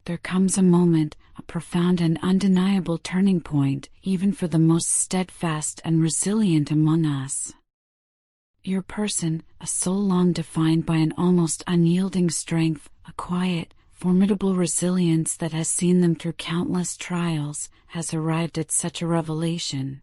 there comes a moment, a profound and undeniable turning point, even for the most steadfast and resilient among us. Your person, a soul long defined by an almost unyielding strength, a quiet, formidable resilience that has seen them through countless trials, has arrived at such a revelation.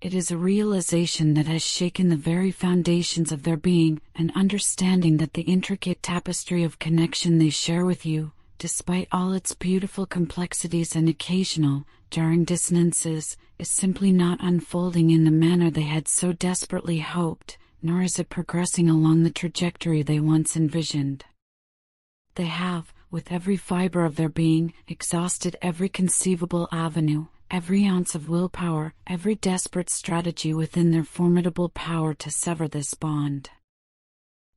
It is a realization that has shaken the very foundations of their being, an understanding that the intricate tapestry of connection they share with you, despite all its beautiful complexities and occasional, jarring dissonances, is simply not unfolding in the manner they had so desperately hoped, nor is it progressing along the trajectory they once envisioned. They have, with every fiber of their being, exhausted every conceivable avenue, every ounce of willpower, every desperate strategy within their formidable power to sever this bond.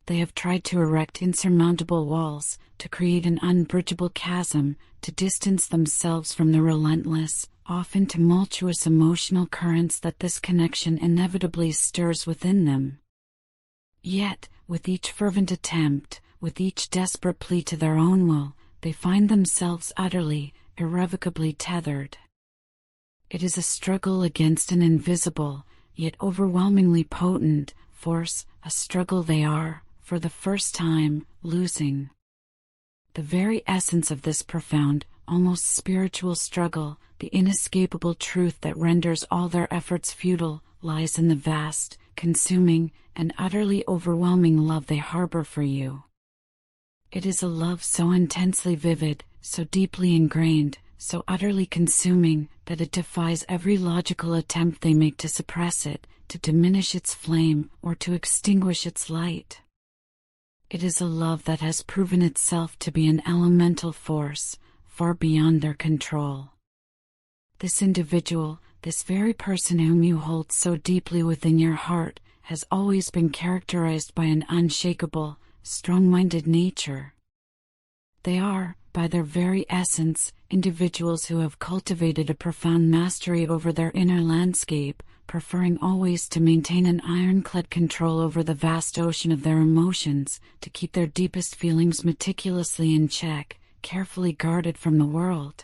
They have tried to erect insurmountable walls, to create an unbridgeable chasm, to distance themselves from the relentless, often tumultuous emotional currents that this connection inevitably stirs within them. Yet, with each fervent attempt, with each desperate plea to their own will, they find themselves utterly, irrevocably tethered. It is a struggle against an invisible, yet overwhelmingly potent, force, a struggle they are, for the first time, losing. The very essence of this profound, almost spiritual struggle, the inescapable truth that renders all their efforts futile, lies in the vast, consuming, and utterly overwhelming love they harbor for you. It is a love so intensely vivid, so deeply ingrained, so utterly consuming, that it defies every logical attempt they make to suppress it, to diminish its flame, or to extinguish its light. It is a love that has proven itself to be an elemental force, far beyond their control. This individual, this very person whom you hold so deeply within your heart, has always been characterized by an unshakable, strong-minded nature. They are, by their very essence, individuals who have cultivated a profound mastery over their inner landscape, preferring always to maintain an ironclad control over the vast ocean of their emotions, to keep their deepest feelings meticulously in check, carefully guarded from the world.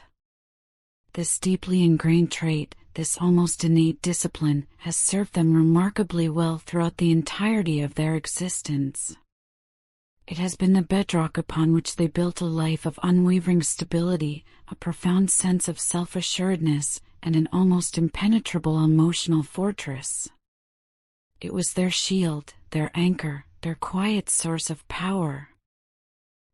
This deeply ingrained trait, this almost innate discipline, has served them remarkably well throughout the entirety of their existence. It has been the bedrock upon which they built a life of unwavering stability, a profound sense of self-assuredness, and an almost impenetrable emotional fortress. It was their shield, their anchor, their quiet source of power.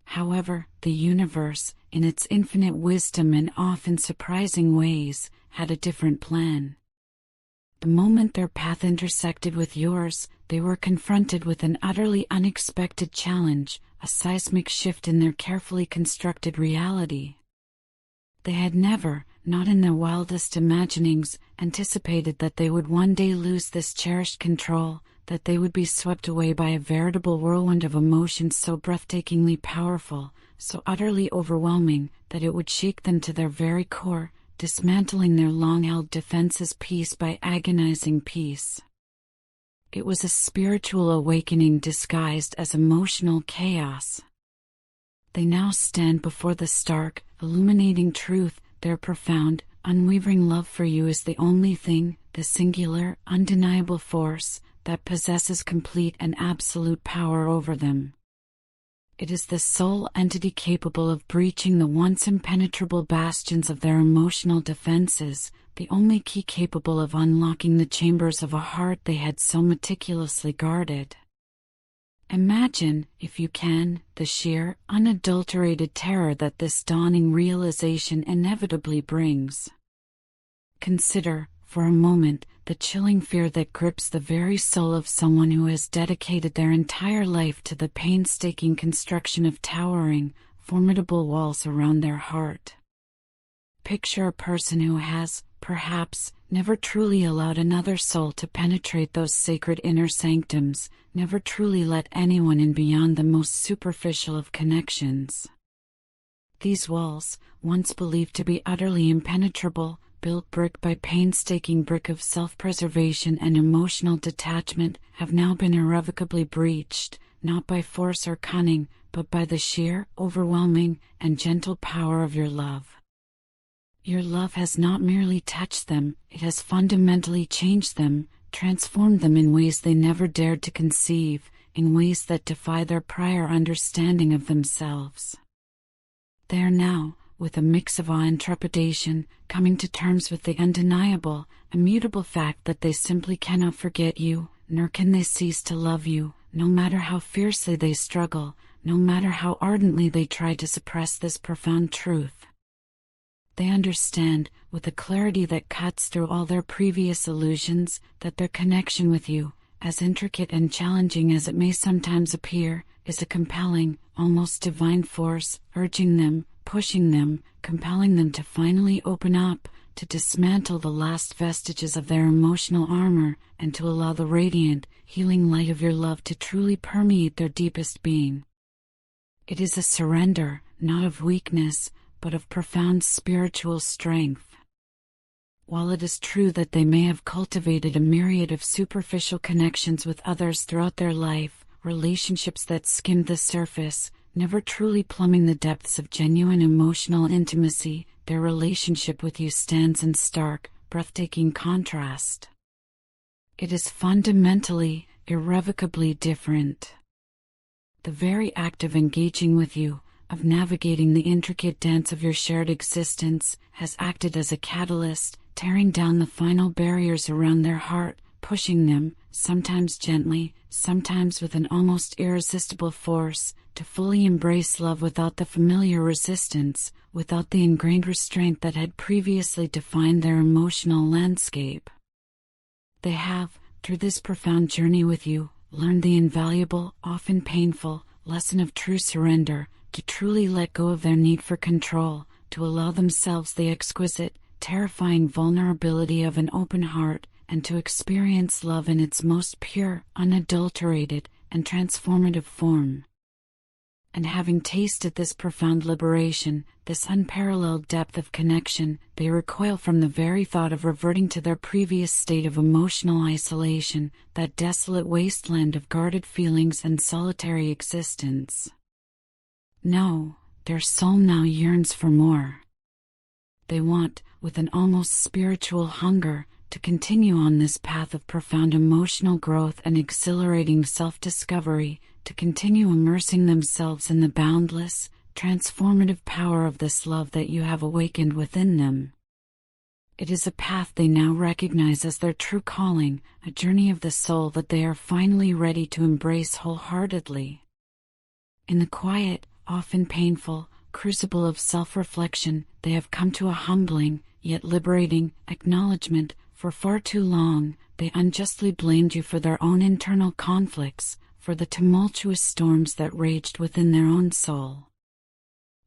However, the universe, in its infinite wisdom and often surprising ways, had a different plan. The moment their path intersected with yours, they were confronted with an utterly unexpected challenge, a seismic shift in their carefully constructed reality. They had never, not in their wildest imaginings, anticipated that they would one day lose this cherished control, that they would be swept away by a veritable whirlwind of emotions so breathtakingly powerful, so utterly overwhelming, that it would shake them to their very core, dismantling their long-held defenses piece by agonizing piece. It was a spiritual awakening disguised as emotional chaos. They now stand before the stark, illuminating truth. Their profound, unwavering love for you is the only thing, the singular, undeniable force, that possesses complete and absolute power over them. It is the sole entity capable of breaching the once impenetrable bastions of their emotional defenses, the only key capable of unlocking the chambers of a heart they had so meticulously guarded. Imagine, if you can, the sheer, unadulterated terror that this dawning realization inevitably brings. Consider, for a moment, the chilling fear that grips the very soul of someone who has dedicated their entire life to the painstaking construction of towering, formidable walls around their heart. Picture a person who has, perhaps, never truly allowed another soul to penetrate those sacred inner sanctums, never truly let anyone in beyond the most superficial of connections. These walls, once believed to be utterly impenetrable, built brick by painstaking brick of self-preservation and emotional detachment, have now been irrevocably breached, not by force or cunning, but by the sheer, overwhelming, and gentle power of your love. Your love has not merely touched them, it has fundamentally changed them, transformed them in ways they never dared to conceive, in ways that defy their prior understanding of themselves. They are now, with a mix of awe and trepidation, coming to terms with the undeniable, immutable fact that they simply cannot forget you, nor can they cease to love you, no matter how fiercely they struggle, no matter how ardently they try to suppress this profound truth. They understand, with a clarity that cuts through all their previous illusions, that their connection with you, as intricate and challenging as it may sometimes appear, is a compelling, almost divine force, urging them, pushing them, compelling them to finally open up, to dismantle the last vestiges of their emotional armor, and to allow the radiant, healing light of your love to truly permeate their deepest being. It is a surrender, not of weakness, but of profound spiritual strength. While it is true that they may have cultivated a myriad of superficial connections with others throughout their life, relationships that skimmed the surface, never truly plumbing the depths of genuine emotional intimacy, their relationship with you stands in stark, breathtaking contrast. It is fundamentally, irrevocably different. The very act of engaging with you, of navigating the intricate dance of your shared existence, has acted as a catalyst, tearing down the final barriers around their heart, pushing them, sometimes gently, sometimes with an almost irresistible force, to fully embrace love without the familiar resistance, without the ingrained restraint that had previously defined their emotional landscape. They have, through this profound journey with you, learned the invaluable, often painful, lesson of true surrender, to truly let go of their need for control, to allow themselves the exquisite, terrifying vulnerability of an open heart, and to experience love in its most pure, unadulterated, and transformative form. And having tasted this profound liberation, this unparalleled depth of connection, they recoil from the very thought of reverting to their previous state of emotional isolation, that desolate wasteland of guarded feelings and solitary existence. No, their soul now yearns for more. They want, with an almost spiritual hunger, to continue on this path of profound emotional growth and exhilarating self-discovery, to continue immersing themselves in the boundless, transformative power of this love that you have awakened within them. It is a path they now recognize as their true calling, a journey of the soul that they are finally ready to embrace wholeheartedly. In the quiet, often painful, crucible of self-reflection, they have come to a humbling, yet liberating, acknowledgement. For far too long, they unjustly blamed you for their own internal conflicts, for the tumultuous storms that raged within their own soul.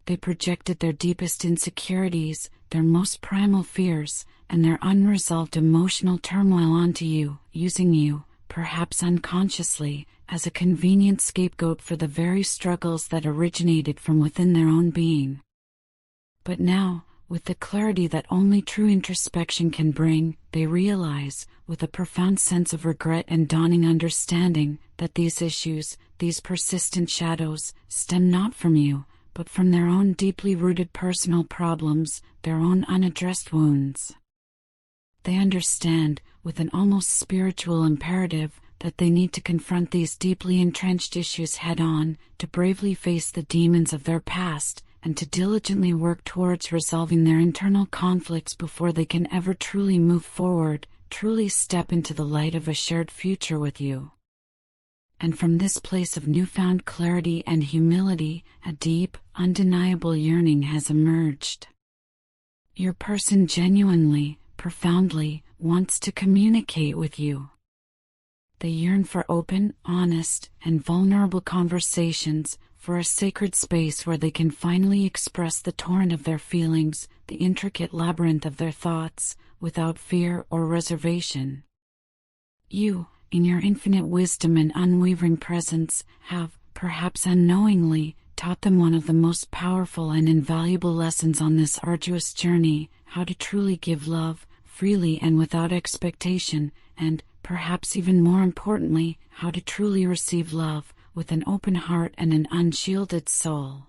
They projected their deepest insecurities, their most primal fears, and their unresolved emotional turmoil onto you, using you, perhaps unconsciously, as a convenient scapegoat for the very struggles that originated from within their own being. But now, with the clarity that only true introspection can bring, they realize, with a profound sense of regret and dawning understanding, that these issues, these persistent shadows, stem not from you, but from their own deeply rooted personal problems, their own unaddressed wounds. They understand, with an almost spiritual imperative, that they need to confront these deeply entrenched issues head-on, to bravely face the demons of their past, and to diligently work towards resolving their internal conflicts before they can ever truly move forward, truly step into the light of a shared future with you. And from this place of newfound clarity and humility, a deep, undeniable yearning has emerged. Your person genuinely, profoundly, wants to communicate with you. They yearn for open, honest, and vulnerable conversations, for a sacred space where they can finally express the torrent of their feelings, the intricate labyrinth of their thoughts, without fear or reservation. You, in your infinite wisdom and unwavering presence, have, perhaps unknowingly, taught them one of the most powerful and invaluable lessons on this arduous journey, how to truly give love, freely and without expectation, and, perhaps even more importantly, how to truly receive love, with an open heart and an unshielded soul.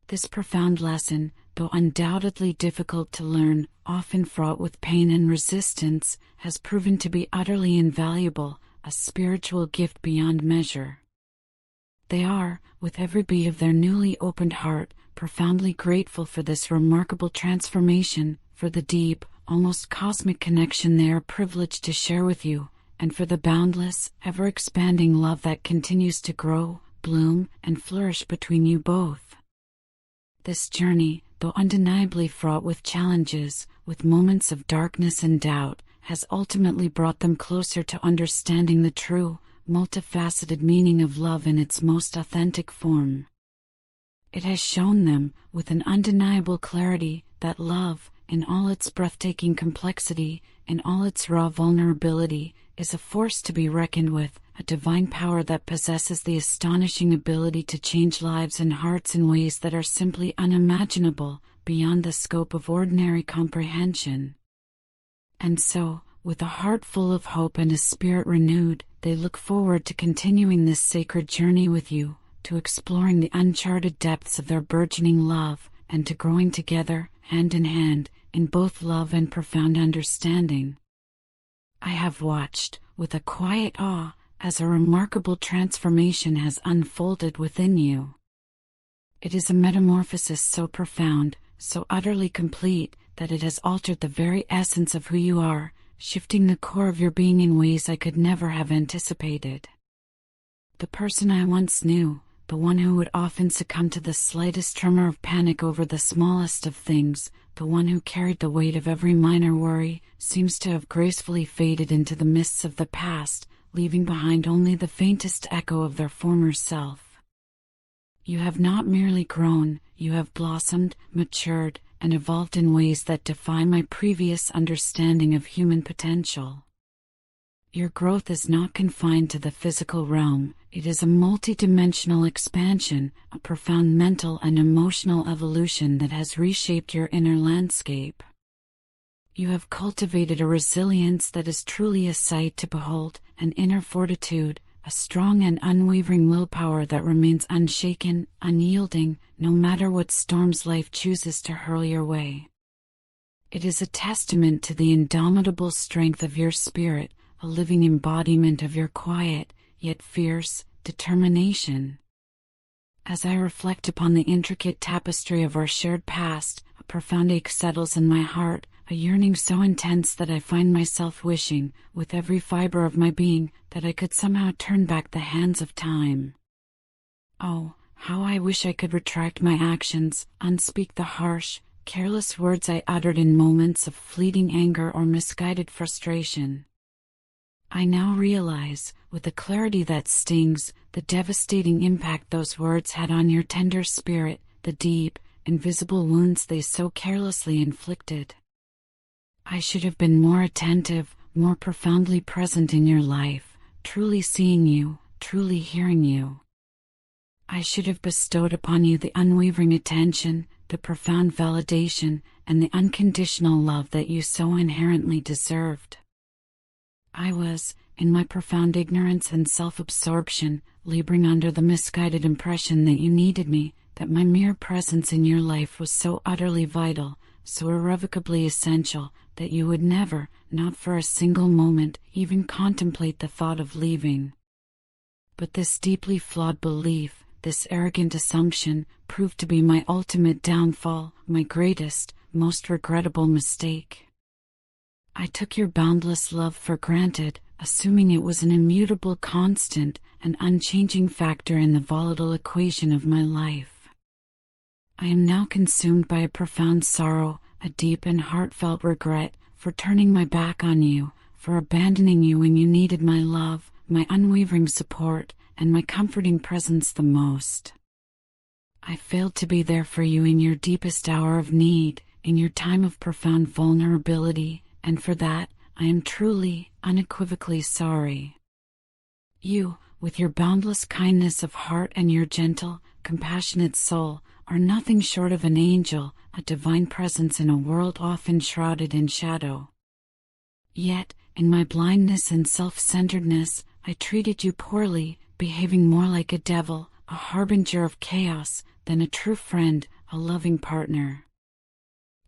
This profound lesson, though undoubtedly difficult to learn, often fraught with pain and resistance, has proven to be utterly invaluable, a spiritual gift beyond measure. They are, with every beat of their newly opened heart, profoundly grateful for this remarkable transformation, for the deep, almost cosmic connection they are privileged to share with you, and for the boundless, ever-expanding love that continues to grow, bloom, and flourish between you both. This journey, though undeniably fraught with challenges, with moments of darkness and doubt, has ultimately brought them closer to understanding the true, multifaceted meaning of love in its most authentic form. It has shown them, with an undeniable clarity, that love, in all its breathtaking complexity, in all its raw vulnerability, is a force to be reckoned with, a divine power that possesses the astonishing ability to change lives and hearts in ways that are simply unimaginable, beyond the scope of ordinary comprehension. And so, with a heart full of hope and a spirit renewed, they look forward to continuing this sacred journey with you, to exploring the uncharted depths of their burgeoning love, and to growing together, hand in hand, in both love and profound understanding. I have watched, with a quiet awe, as a remarkable transformation has unfolded within you. It is a metamorphosis so profound, so utterly complete, that it has altered the very essence of who you are, shifting the core of your being in ways I could never have anticipated. The person I once knew, the one who would often succumb to the slightest tremor of panic over the smallest of things, the one who carried the weight of every minor worry, seems to have gracefully faded into the mists of the past, leaving behind only the faintest echo of their former self. You have not merely grown, you have blossomed, matured, and evolved in ways that defy my previous understanding of human potential. Your growth is not confined to the physical realm, it is a multidimensional expansion, a profound mental and emotional evolution that has reshaped your inner landscape. You have cultivated a resilience that is truly a sight to behold, an inner fortitude, a strong and unwavering willpower that remains unshaken, unyielding, no matter what storms life chooses to hurl your way. It is a testament to the indomitable strength of your spirit, a living embodiment of your quiet, yet fierce, determination. As I reflect upon the intricate tapestry of our shared past, a profound ache settles in my heart, a yearning so intense that I find myself wishing, with every fiber of my being, that I could somehow turn back the hands of time. Oh, how I wish I could retract my actions, unspeak the harsh, careless words I uttered in moments of fleeting anger or misguided frustration. I now realize, with a clarity that stings, the devastating impact those words had on your tender spirit, the deep, invisible wounds they so carelessly inflicted. I should have been more attentive, more profoundly present in your life, truly seeing you, truly hearing you. I should have bestowed upon you the unwavering attention, the profound validation, and the unconditional love that you so inherently deserved. I was, in my profound ignorance and self-absorption, laboring under the misguided impression that you needed me, that my mere presence in your life was so utterly vital, so irrevocably essential, that you would never, not for a single moment, even contemplate the thought of leaving. But this deeply flawed belief, this arrogant assumption, proved to be my ultimate downfall, my greatest, most regrettable mistake. I took your boundless love for granted, assuming it was an immutable constant, an unchanging factor in the volatile equation of my life. I am now consumed by a profound sorrow, a deep and heartfelt regret, for turning my back on you, for abandoning you when you needed my love, my unwavering support, and my comforting presence the most. I failed to be there for you in your deepest hour of need, in your time of profound vulnerability, and for that, I am truly, unequivocally sorry. You, with your boundless kindness of heart and your gentle, compassionate soul, are nothing short of an angel, a divine presence in a world often shrouded in shadow. Yet, in my blindness and self-centeredness, I treated you poorly, behaving more like a devil, a harbinger of chaos, than a true friend, a loving partner.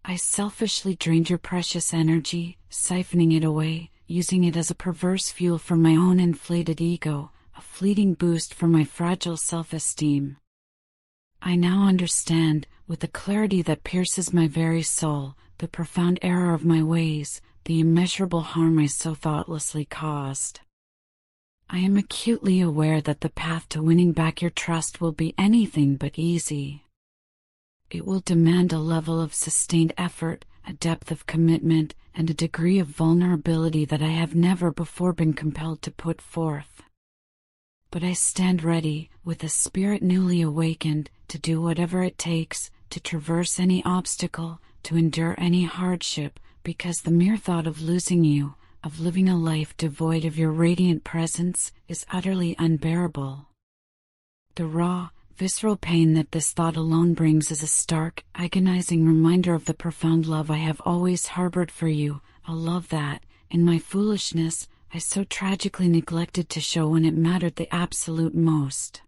I selfishly drained your precious energy, siphoning it away, using it as a perverse fuel for my own inflated ego, a fleeting boost for my fragile self-esteem. I now understand, with a clarity that pierces my very soul, the profound error of my ways, the immeasurable harm I so thoughtlessly caused. I am acutely aware that the path to winning back your trust will be anything but easy. It will demand a level of sustained effort, a depth of commitment, and a degree of vulnerability that I have never before been compelled to put forth. But I stand ready, with a spirit newly awakened, to do whatever it takes, to traverse any obstacle, to endure any hardship, because the mere thought of losing you, of living a life devoid of your radiant presence, is utterly unbearable. The raw, visceral pain that this thought alone brings is a stark, agonizing reminder of the profound love I have always harbored for you, a love that, in my foolishness, I so tragically neglected to show when it mattered the absolute most.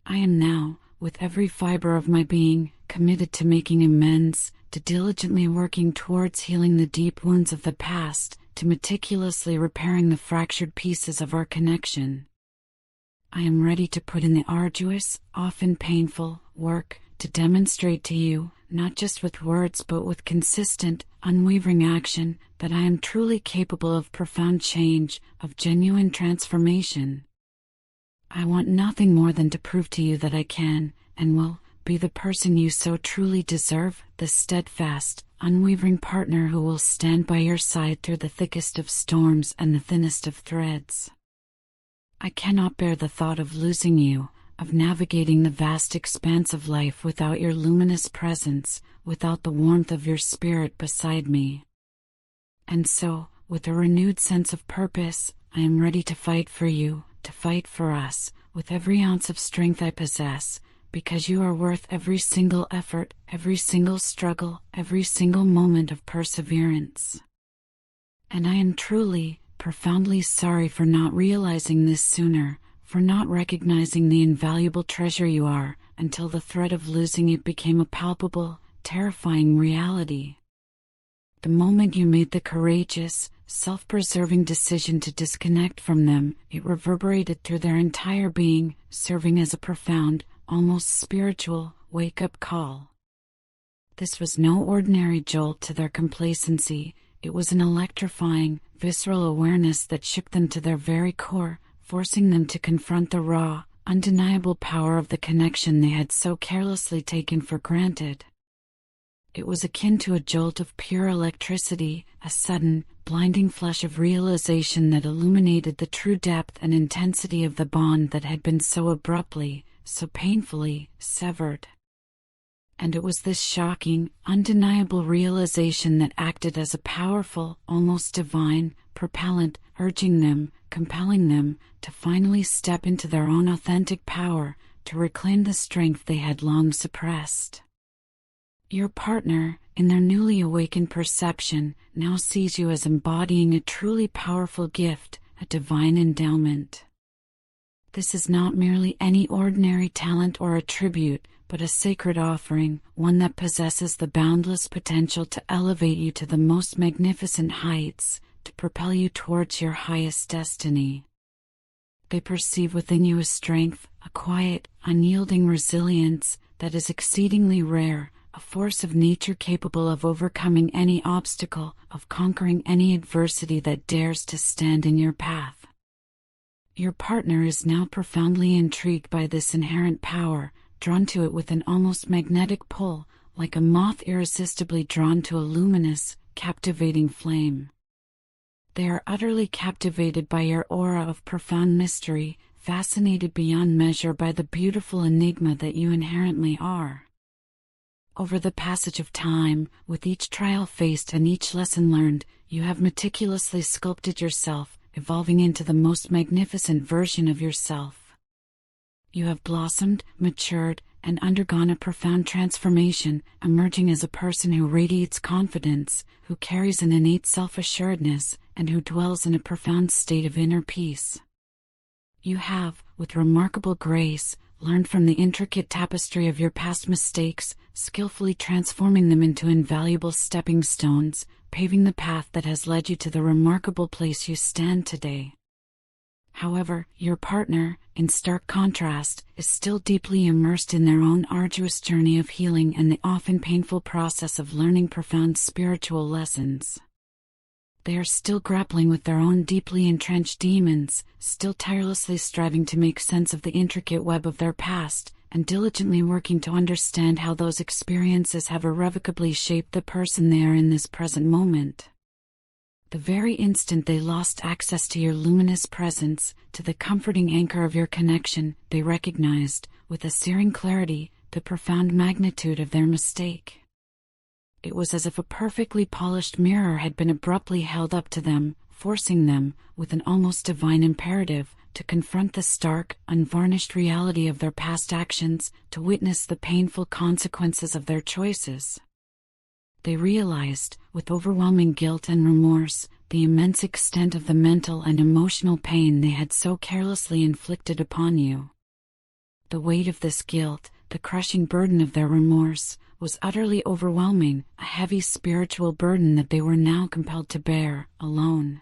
I am now, with every fiber of my being, committed to making amends, to diligently working towards healing the deep wounds of the past, to meticulously repairing the fractured pieces of our connection. I am ready to put in the arduous, often painful, work, to demonstrate to you, not just with words but with consistent, unwavering action, that I am truly capable of profound change, of genuine transformation. I want nothing more than to prove to you that I can, and will, be the person you so truly deserve, the steadfast, unwavering partner who will stand by your side through the thickest of storms and the thinnest of threads. I cannot bear the thought of losing you, of navigating the vast expanse of life without your luminous presence, without the warmth of your spirit beside me. And so, with a renewed sense of purpose, I am ready to fight for you, to fight for us, with every ounce of strength I possess, because you are worth every single effort, every single struggle, every single moment of perseverance. And I am truly, profoundly sorry for not realizing this sooner, for not recognizing the invaluable treasure you are, until the threat of losing it became a palpable, terrifying reality. The moment you made the courageous, self-preserving decision to disconnect from them, it reverberated through their entire being, serving as a profound, almost spiritual, wake-up call. This was no ordinary jolt to their complacency. It was an electrifying, visceral awareness that shook them to their very core, forcing them to confront the raw, undeniable power of the connection they had so carelessly taken for granted. It was akin to a jolt of pure electricity, a sudden, blinding flash of realization that illuminated the true depth and intensity of the bond that had been so abruptly, so painfully, severed. And it was this shocking, undeniable realization that acted as a powerful, almost divine, propellant, urging them, compelling them, to finally step into their own authentic power, to reclaim the strength they had long suppressed. Your partner, in their newly awakened perception, now sees you as embodying a truly powerful gift, a divine endowment. This is not merely any ordinary talent or attribute, but a sacred offering, one that possesses the boundless potential to elevate you to the most magnificent heights, to propel you towards your highest destiny. They perceive within you a strength, a quiet, unyielding resilience that is exceedingly rare, a force of nature capable of overcoming any obstacle, of conquering any adversity that dares to stand in your path. Your partner is now profoundly intrigued by this inherent power, drawn to it with an almost magnetic pull, like a moth irresistibly drawn to a luminous, captivating flame. They are utterly captivated by your aura of profound mystery, fascinated beyond measure by the beautiful enigma that you inherently are. Over the passage of time, with each trial faced and each lesson learned, you have meticulously sculpted yourself, evolving into the most magnificent version of yourself. You have blossomed, matured, and undergone a profound transformation, emerging as a person who radiates confidence, who carries an innate self-assuredness, and who dwells in a profound state of inner peace. You have, with remarkable grace, learned from the intricate tapestry of your past mistakes, skillfully transforming them into invaluable stepping stones, paving the path that has led you to the remarkable place you stand today. However, your partner, in stark contrast, is still deeply immersed in their own arduous journey of healing and the often painful process of learning profound spiritual lessons. They are still grappling with their own deeply entrenched demons, still tirelessly striving to make sense of the intricate web of their past, and diligently working to understand how those experiences have irrevocably shaped the person they are in this present moment. The very instant they lost access to your luminous presence, to the comforting anchor of your connection, they recognized, with a searing clarity, the profound magnitude of their mistake. It was as if a perfectly polished mirror had been abruptly held up to them, forcing them, with an almost divine imperative, to confront the stark, unvarnished reality of their past actions, to witness the painful consequences of their choices. They realized, with overwhelming guilt and remorse, the immense extent of the mental and emotional pain they had so carelessly inflicted upon you. The weight of this guilt, the crushing burden of their remorse, was utterly overwhelming, a heavy spiritual burden that they were now compelled to bear, alone.